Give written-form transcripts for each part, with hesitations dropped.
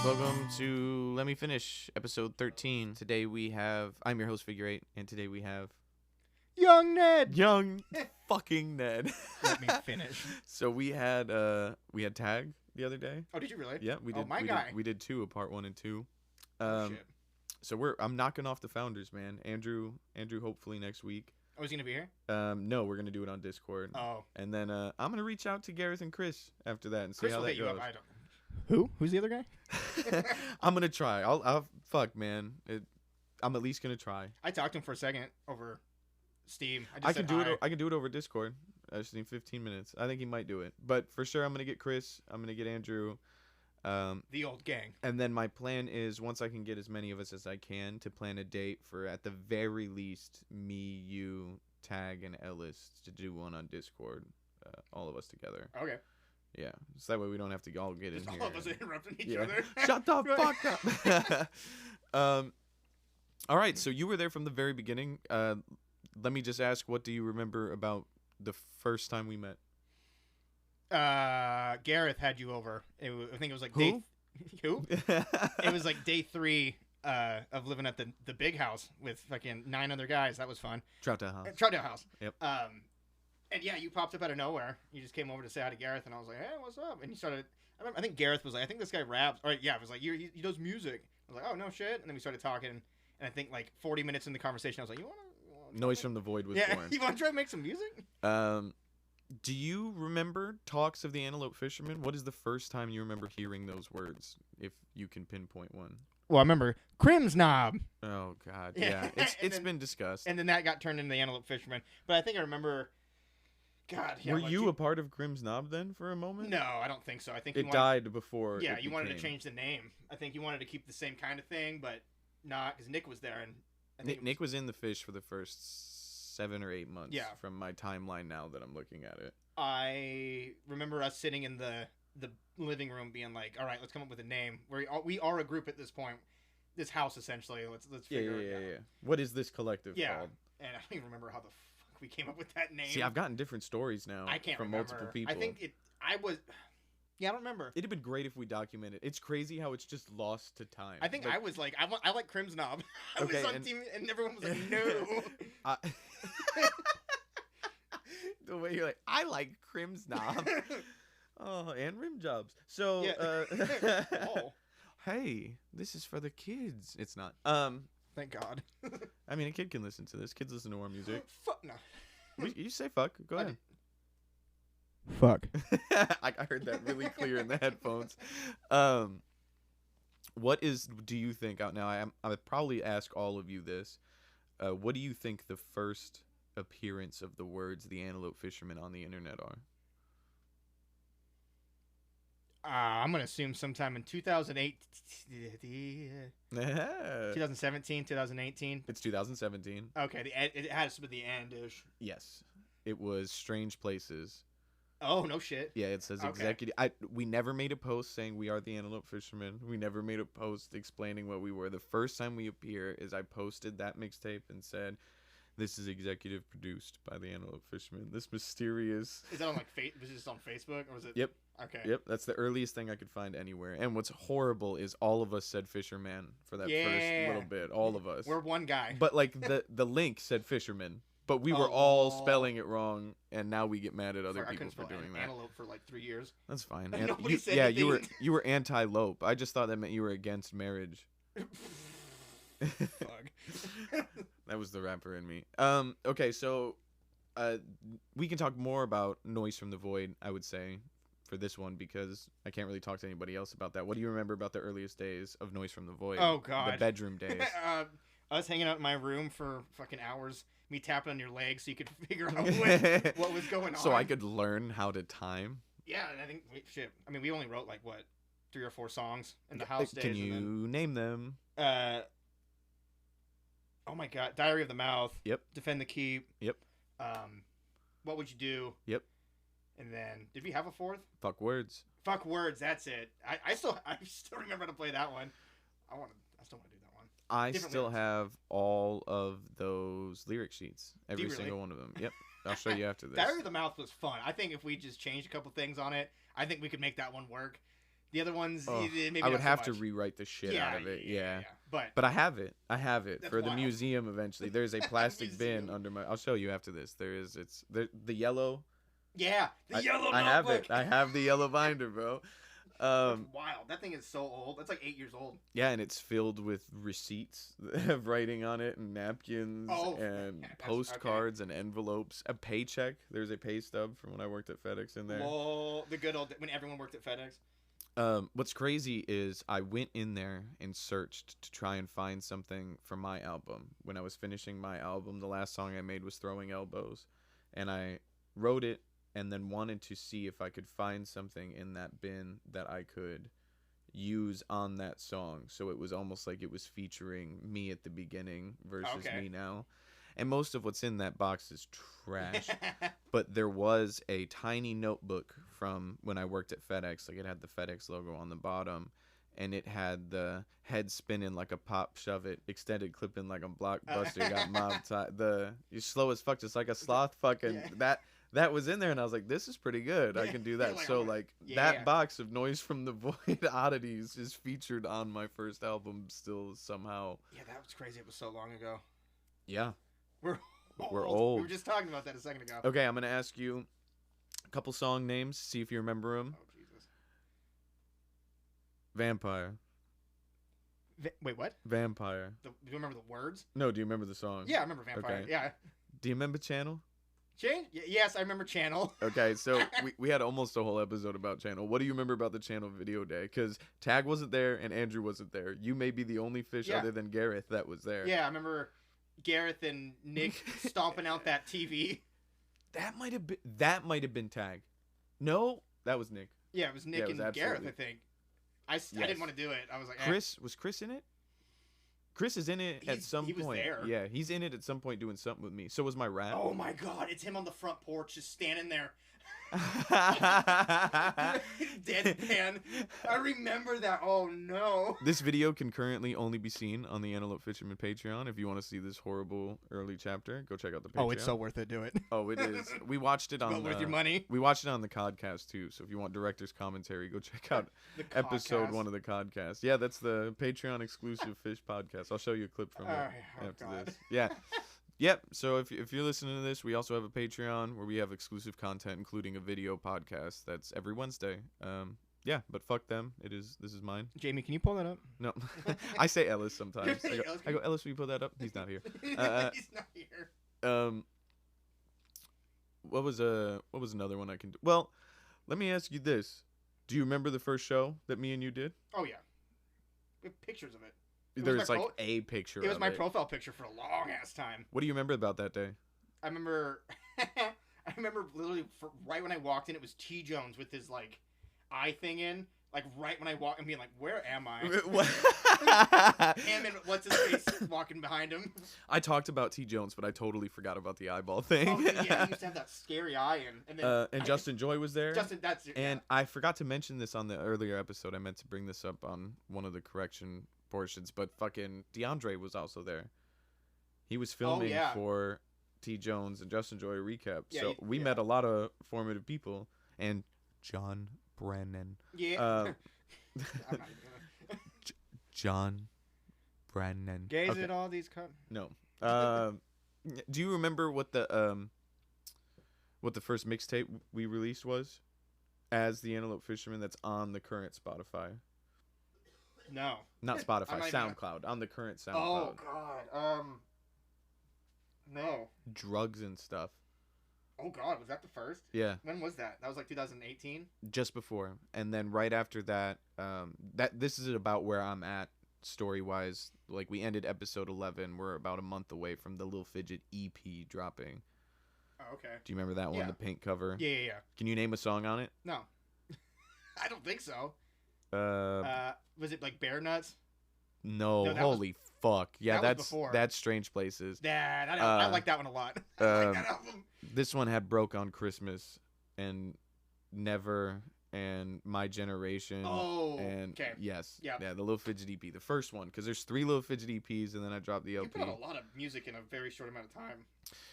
Welcome to Let Me Finish, episode 13. Today we have, I'm your host, Figure 8, and today we have Young Ned. young fucking Ned. Let me finish. So we had tag the other day. Oh, did you really? Yeah, we did. Oh, my we guy. Did, we did two, a part 1 and 2. Oh, shit. So I'm knocking off the founders, man. Andrew, hopefully next week. Oh, is he gonna be here? No, we're gonna do it on Discord. Oh. And then I'm gonna reach out to Gareth and Chris after that and see Chris how will that hit you goes. up. I don't. Who? Who's the other guy? I'm gonna try. I'll fuck, man. I'm at least gonna try. I talked to him for a second over Steam. I can do it. I can do it over Discord. I just need 15 minutes. I think he might do it, but for sure, I'm gonna get Chris. I'm gonna get Andrew. The old gang. And then my plan is once I can get as many of us as I can to plan a date for at the very least me, you, Tag, and Ellis to do one on Discord. All of us together. Okay. Yeah, so that way we don't have to all get Just in here. all of us interrupting each Yeah. other. Shut the fuck up. All right, so you were there from the very beginning. Let me just ask, what do you remember about the first time we met? Gareth had you over. I think it was like Who? Who? It was like day 3 of living at the big house with fucking 9 other guys. That was fun. Troutdale House. Troutdale House. Yep. And yeah, you popped up out of nowhere. You just came over to say hi to Gareth, and I was like, "Hey, what's up?" And you started. I think Gareth was like, "I think this guy raps." Or yeah, it was like, "He does music." I was like, "Oh no shit!" And then we started talking, and I think like 40 minutes in the conversation, I was like, "You wanna Noise from the Void was yeah, born. you wanna try to make some music?" Do you remember Talks of the Antelope Fisherman? What is the first time you remember hearing those words, if you can pinpoint one? Well, I remember Crim's Knob. Oh God, Yeah. yeah, it's then- been discussed. And then that got turned into the Antelope Fisherman. But I think I remember. God, yeah. Were like, you a part of Grimm's Knob then for a moment? No, I don't think so. I think It died before. Yeah, it you wanted to became- change the name. I think you wanted to keep the same kind of thing, but not because Nick was there, and I think Nick was in the fish for the first 7 or 8 months. Yeah. From my timeline now that I'm looking at it. I remember us sitting in the living room, being like, "All right, let's come up with a name." We are a group at this point. This house essentially. Let's figure it out. Yeah. What is this collective called? And I don't even remember how the fuck we came up with that name. See, I've gotten different stories now. I can't from remember. multiple people. I think I was. Yeah, I don't remember. It'd have been great if we documented. It's crazy how it's just lost to time. I think I was like, I like Crim's Knob. I Okay, was on and- team, and everyone was like, no. The way you're like, I like Crim's Knob. Oh, and rim jobs. So, Yeah. Oh, hey, this is for the kids. It's not. thank God. I mean, a kid can listen to this. Kids listen to our music. Fuck no. You say fuck. Go I ahead. Fuck. I heard that really clear in the headphones. Do you think out now? I would probably ask all of you this. What do you think the first appearance of the words "the antelope fisherman" on the internet are? I'm gonna assume sometime in 2008, 2017, 2018. It's 2017. Okay, it has to be the end-ish. Yes, it was Strange Places. Oh no shit. Yeah, it says Okay. executive. We never made a post saying we are the antelope fishermen. We never made a post explaining what we were. The first time we appear is I posted that mixtape and said, "This is executive produced by the antelope fishermen." This mysterious. Is that on like was it just on Facebook or was it? Yep. Okay. Yep, that's the earliest thing I could find anywhere. And what's horrible is all of us said fisherman for that first Yeah. little bit. All of us. We're one guy. But like the link said fisherman, but we were all spelling it wrong, and now we get mad at other I people couldn't for spell doing that. antelope for like 3 years. That's fine. Nobody You, said yeah, anything. you were anti-lope. I just thought that meant you were against marriage. Fuck. That was the rapper in me. Okay, so we can talk more about Noise from the Void, I would say, for this one, because I can't really talk to anybody else about that. What do you remember about the earliest days of Noise from the Void? Oh, God. The bedroom days. Us hanging out in my room for fucking hours. Me tapping on your leg so you could figure out what was going on. So I could learn how to time. Yeah, and I think shit. I mean, we only wrote like what 3 or 4 songs in the house days. Can you and name them? then, oh my God, Diary of the Mouth. Yep. Defend the Keep. Yep. What would you do? Yep. And then, did we have a 4th? Fuck words. Fuck words. That's it. I still remember how to play that one. I still want to do that one. I Different still lyrics. have all of those lyric sheets. Every really? single one of them. Yep. I'll show you after this. Diary of the Mouth was fun. I think if we just changed a couple things on it, I think we could make that one work. The other ones, Oh, maybe I would not so have to much. rewrite the shit out of it. Yeah. But But I have it. I have it That's for the wild. museum eventually. There's a plastic bin Museum. under my. I'll show you after this. There is. It's the yellow. yeah, the yellow I have notebook. it. I have the yellow binder, bro. That's wild. That thing is so old. That's like 8 years old. Yeah, and it's filled with receipts that have writing on it, and napkins, Oh, and okay. postcards, and envelopes. A paycheck. There's a pay stub from when I worked at FedEx in there. Whoa, the good old when everyone worked at FedEx. What's crazy is I went in there and searched to try and find something for my album. When I was finishing my album, the last song I made was Throwing Elbows. And I wrote it and then wanted to see if I could find something in that bin that I could use on that song. So it was almost like it was featuring me at the beginning versus me now. And most of what's in that box is trash. But there was a tiny notebook from when I worked at FedEx. Like, it had the FedEx logo on the bottom, and it had the head spinning like a pop shove it, extended clipping like a Blockbuster, got mob tie. You're slow as fuck, just like a sloth. Fucking that was in there, and I was like, this is pretty good. I can do that. Like, so like that box of Noise from the Void oddities is featured on my first album still somehow. Yeah, that was crazy. It was so long ago. Yeah. We're old. We were just talking about that a second ago. Okay, I'm gonna ask you a couple song names. See if you remember them. Oh Jesus. Vampire. Wait, what? Vampire. Do you remember the words? No, do you remember the song? Yeah, I remember Vampire. Okay. Yeah. Do you remember Channel? Yes, I remember Channel. Okay, so we had almost a whole episode about Channel. What do you remember about the Channel video day? Because Tag wasn't there and Andrew wasn't there. You may be the only fish other than Gareth that was there. Yeah, I remember Gareth and Nick stomping out that TV. That might have been Tag. No, that was Nick. Yeah, it was Nick and Gareth, I think. I didn't want to do it. I was like, was Chris in it? Chris is in it at some point. He was there. Yeah, he's in it at some point doing something with me. So was my rat. Oh my god, it's him on the front porch just standing there. Deadpan. I remember that. Oh no. This video can currently only be seen on the Antelope Fisherman Patreon. If you want to see this horrible early chapter, go check out the Patreon. Oh, it's so worth it. Do it. Oh, it is. We watched it on well worth your money. We watched it on the Codcast too. So if you want director's commentary, go check out episode 1 of the Codcast. Yeah, that's the Patreon exclusive fish podcast. I'll show you a clip from it after this. Yeah. Yep. So if you're listening to this, we also have a Patreon where we have exclusive content, including a video podcast that's every Wednesday. Yeah, but fuck them. This is mine. Jamie, can you pull that up? No, I say Ellis sometimes. I go, Ellis, will you pull that up? He's not here. He's not here. What was another one I can do? Well, let me ask you this: do you remember the first show that me and you did? Oh yeah, we have pictures of it. There's like a picture. It was my profile picture for a long ass time. What do you remember about that day? I remember literally right when I walked in, it was T Jones with his like eye thing in. Like right when I walked, and being like, "Where am I?" Him and what's his face walking behind him. I talked about T Jones, but I totally forgot about the eyeball thing. Oh yeah, he used to have that scary eye, and then Justin Joy was there. And I forgot to mention this on the earlier episode. I meant to bring this up on one of the correction portions, but fucking DeAndre was also there. He was filming for T Jones and Justin Joy recap. Yeah, so we met a lot of formative people, and John Brennan. Yeah. John Brennan. Gaze at all these No. Do you remember what the first mixtape we released was? As the Antelope Fisherman, that's on the current Spotify. No. Not Spotify, SoundCloud. On the current SoundCloud. Oh god. No. Drugs and Stuff. Oh god, was that the first? Yeah. When was that? That was like 2018? Just before. And then right after that, this is about where I'm at story-wise. Like, we ended episode 11. We're about a month away from the Lil Fidget EP dropping. Oh, okay. Do you remember that one, the pink cover? Yeah. Can you name a song on it? No. I don't think so. Was it like Bear Nuts? No, holy fuck. Yeah, before. That's Strange Places. Yeah, I like that one a lot. I like that album. This one had Broke on Christmas and Never and My Generation. Oh, and okay. Yes. Yep. Yeah, the Lil Fidget EP. The first one, because there's 3 Lil Fidget EPs, and then I dropped the LP. You put out a lot of music in a very short amount of time.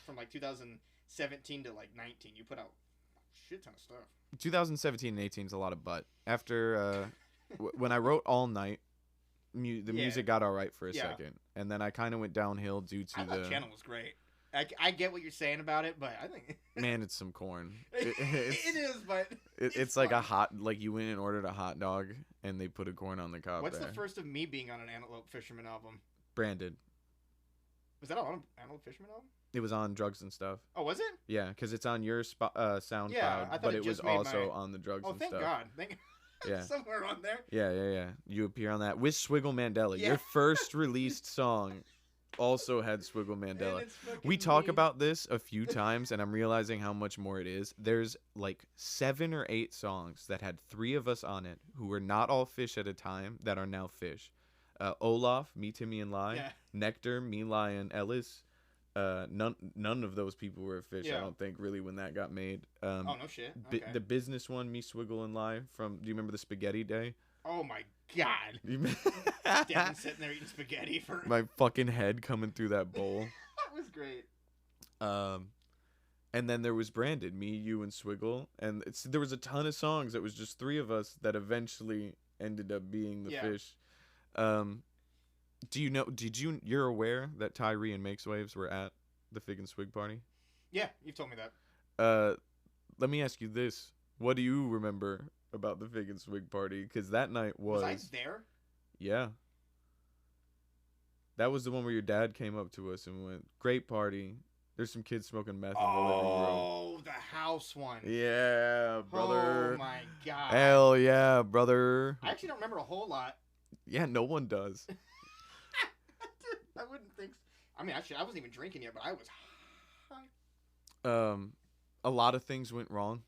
From like 2017 to like 19. You put out a shit ton of stuff. 2017 and 18 is a lot of butt. After when I wrote all night, the Yeah. music got all right for a Yeah. second, and then I kind of went downhill due to I thought Channel was great. I get what you're saying about it, but I think man, it's some corn. it is, but It's like a hot, like you went and ordered a hot dog and they put a corn on the cob. What's there. the first of me being on an Antelope Fisherman album? Branded. Was that on an Antelope Fisherman album? It was on Drugs and Stuff. Oh, was it? Yeah, because it's on your SoundCloud, Yeah, I thought but it it was just made also my- on the Drugs Oh, and thank Stuff. God. Thank Yeah. somewhere on there. Yeah. You appear on that with Swiggle Mandela. Yeah. Your first released song also had Swiggle Mandela. And it's fucking We talk me. about this a few times, and I'm realizing how much more it is. There's like 7 or 8 songs that had 3 of us on it who were not all fish at a time that are now fish. Olaf, me, Timmy, and Lai. Yeah. Nectar, me, Lai, and Ellis. None of those people were a fish. Yeah. I don't think really when that got made. Oh no shit. Okay. The business one, me, Swiggle, and Lai from. Do you remember the Spaghetti Day? Oh my God. Devin sitting there eating spaghetti for. My fucking head coming through that bowl. That was great. And then there was Branded, me, you, and Swiggle, and there was a ton of songs that was just 3 of us that eventually ended up being the Yeah. fish. Do you know? You're aware that Tyree and Makes Waves were at the Fig and Swig party? Yeah, you've told me that. Let me ask you this: what do you remember about the Fig and Swig party? Because that night Was I there? yeah. That was the one where your dad came up to us and went, "Great party. There's some kids smoking meth in the living room." Oh, the house one. Yeah, brother. Oh my God. Hell yeah, brother. I actually don't remember a whole lot. Yeah, no one does. I wouldn't think. I mean, actually, I wasn't even drinking yet, but I was high. A lot of things went wrong.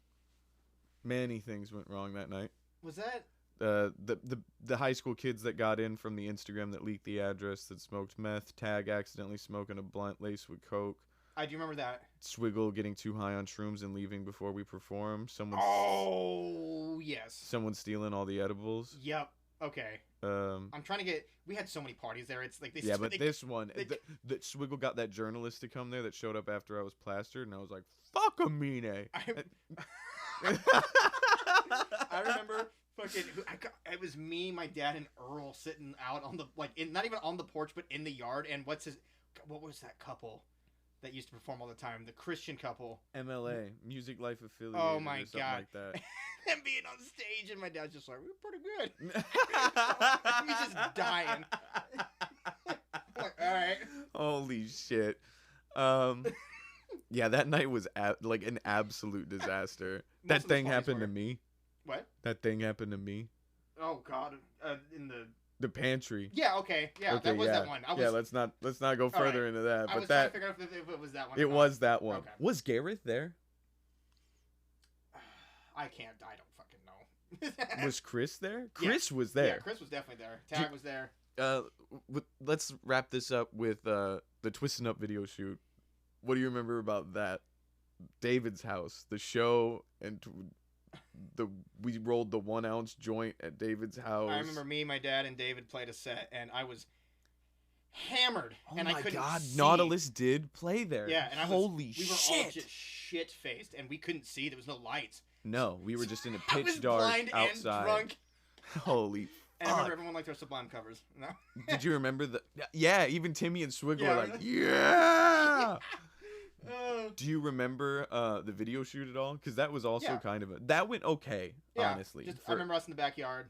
Many things went wrong that night. Was that? The high school kids that got in from the Instagram that leaked the address that smoked meth, Tag accidentally smoking a blunt laced with coke, I do remember that. Swiggle getting too high on shrooms and leaving before we perform, Oh yes. someone stealing all the edibles. Yep. Okay. I'm trying to get. We had so many parties there. It's like they. Yeah, but they, this one, they- the Swiggle got that journalist to come there that showed up after I was plastered, and I was like, "Fuck Amine." I remember fucking. It was me, my dad, and Earl sitting out on the not even on the porch, but in the yard. And what was that couple that used to perform all the time? The Christian couple. MLA, Music Life Affiliated. Oh my or something God. like that. Them being on stage, and my dad's just like, "We're pretty good." He's just dying. I'm like, all right. Holy shit. Yeah, that night was like an absolute disaster. Most That of the thing parties happened to were. me. What? That thing happened to me. Oh God. In the. The pantry. Yeah. Okay. Yeah. Okay, that was yeah. that one. I was. Yeah, let's not go further right. into that. I But was trying to that figure out if it was that one. or it not. was that one. Okay. Was Gareth there? I don't fucking know. Was Chris there? Yeah. Chris was Yeah, there. Chris was definitely there. Tag was there. Let's wrap this up with the Twisting Up video shoot. What do you remember about that? David's house, the show, and we rolled the 1 ounce joint at David's house. I remember me, my dad, and David played a set, and I was hammered, Oh and my I couldn't God, see. Nautilus did play there. Yeah, and holy we were shit. all just shit faced, and we couldn't see. There was no lights. No, we were just in a I was pitch dark blind outside. and drunk. Holy And I remember fuck. everyone liked our Sublime covers. No? Did you remember the? Yeah, even Timmy and Swiggle Yeah, were like, remember? yeah. Oh. Do you remember the video shoot at all? Because that was also Yeah. kind of that went okay, Yeah, honestly. I remember us in the backyard.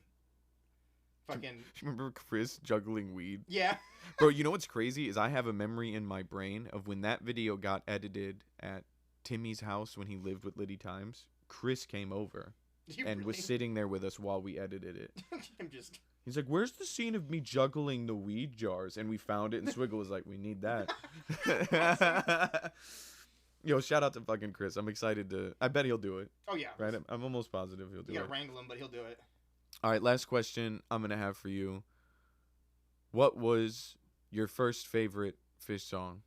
Fucking Remember Chris juggling weed? yeah. Bro, you know what's crazy is I have a memory in my brain of when that video got edited at Timmy's house when he lived with Liddy Times. Chris came over You and was really- sitting there with us while we edited it. I'm just. He's like, "Where's the scene of me juggling the weed jars?" And we found it, and Swiggle was like, "We need that." Yo, shout out to fucking Chris. I'm excited to. I bet he'll do it. Oh yeah. Right? I'm almost positive he'll do You it. gotta wrangle him, but he'll do it. All right, last question I'm gonna have for you. What was your first favorite Fish song?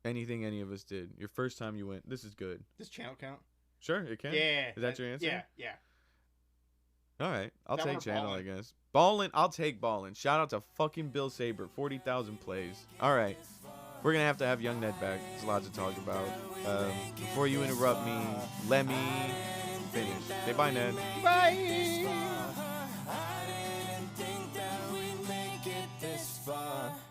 Anything any of us did. Your first time you went, this is good. Does channel count? Sure, it can. Yeah. Is that your answer? Yeah. Yeah. All right, I'll That take one or channel, Ballin'? I guess. Ballin', I'll take Ballin'. Shout out to fucking Bill Saber, 40,000 plays. All right, we're gonna have to have Young Ned back. There's a lot to talk about. Before you interrupt me, let me finish. Say bye, Ned. Bye. spot.